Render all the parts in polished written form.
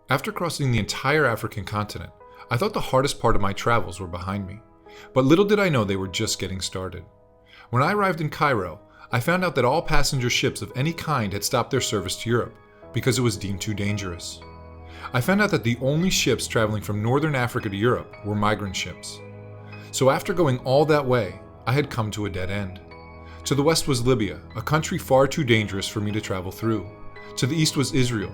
After crossing the entire African continent, I thought the hardest part of my travels were behind me. But little did I know they were just getting started. When I arrived in Cairo, I found out that all passenger ships of any kind had stopped their service to Europe because it was deemed too dangerous. I found out that the only ships traveling from northern Africa to Europe were migrant ships. So after going all that way, I had come to a dead end. To the west was Libya, a country far too dangerous for me to travel through. To the east was Israel,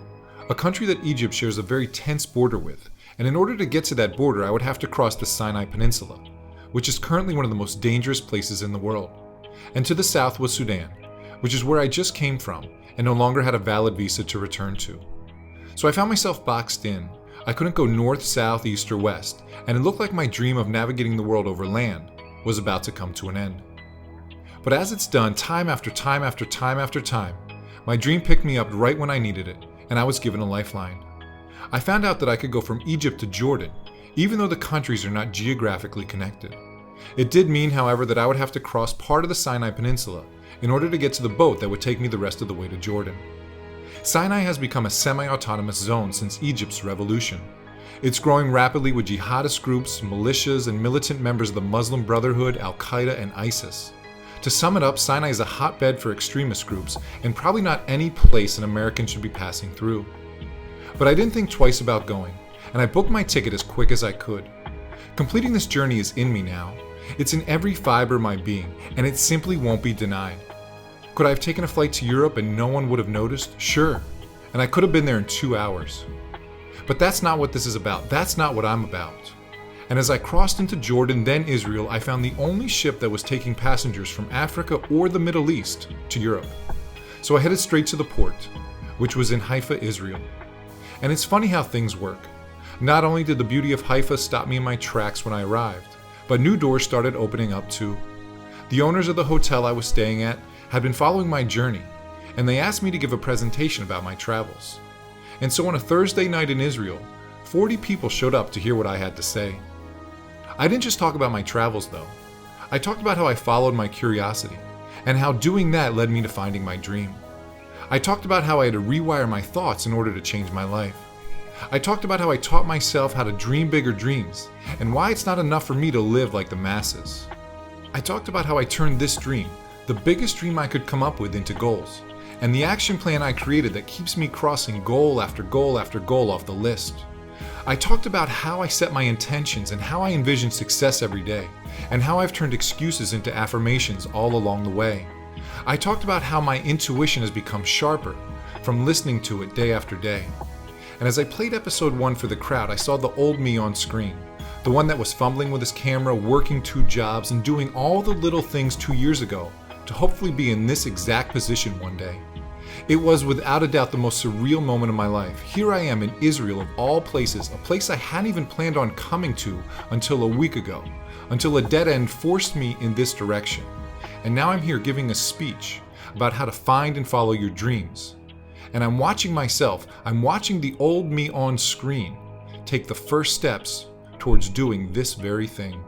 a country that Egypt shares a very tense border with, and in order to get to that border I would have to cross the Sinai Peninsula, which is currently one of the most dangerous places in the world. And to the south was Sudan, which is where I just came from and no longer had a valid visa to return to. So I found myself boxed in. I couldn't go north, south, east, or west, and it looked like my dream of navigating the world over land was about to come to an end. But as it's done time after time after time after time, my dream picked me up right when I needed it, and I was given a lifeline. I found out that I could go from Egypt to Jordan, even though the countries are not geographically connected. It did mean, however, that I would have to cross part of the Sinai Peninsula in order to get to the boat that would take me the rest of the way to Jordan. Sinai has become a semi-autonomous zone since Egypt's revolution. It's growing rapidly with jihadist groups, militias, and militant members of the Muslim Brotherhood, Al-Qaeda, and ISIS. To sum it up, Sinai is a hotbed for extremist groups and probably not any place an American should be passing through. But I didn't think twice about going, and I booked my ticket as quick as I could. Completing this journey is in me now. It's in every fiber of my being, and it simply won't be denied. Could I have taken a flight to Europe and no one would have noticed? Sure. And I could have been there in 2 hours. But that's not what this is about. That's not what I'm about. And as I crossed into Jordan, then Israel, I found the only ship that was taking passengers from Africa or the Middle East to Europe. So I headed straight to the port, which was in Haifa, Israel. And it's funny how things work. Not only did the beauty of Haifa stop me in my tracks when I arrived, but new doors started opening up too. The owners of the hotel I was staying at had been following my journey, and they asked me to give a presentation about my travels. And so on a Thursday night in Israel, 40 people showed up to hear what I had to say. I didn't just talk about my travels though. I talked about how I followed my curiosity, and how doing that led me to finding my dream. I talked about how I had to rewire my thoughts in order to change my life. I talked about how I taught myself how to dream bigger dreams, and why it's not enough for me to live like the masses. I talked about how I turned this dream, the biggest dream I could come up with, into goals, and the action plan I created that keeps me crossing goal after goal after goal off the list. I talked about how I set my intentions and how I envision success every day, and how I've turned excuses into affirmations all along the way. I talked about how my intuition has become sharper from listening to it day after day. And as I played episode 1 for the crowd, I saw the old me on screen, the one that was fumbling with his camera, working 2 jobs, and doing all the little things 2 years ago to hopefully be in this exact position one day. It was without a doubt the most surreal moment of my life. Here I am in Israel of all places, a place I hadn't even planned on coming to until a week ago, until a dead end forced me in this direction. And now I'm here giving a speech about how to find and follow your dreams. And I'm watching myself, I'm watching the old me on screen take the first steps towards doing this very thing.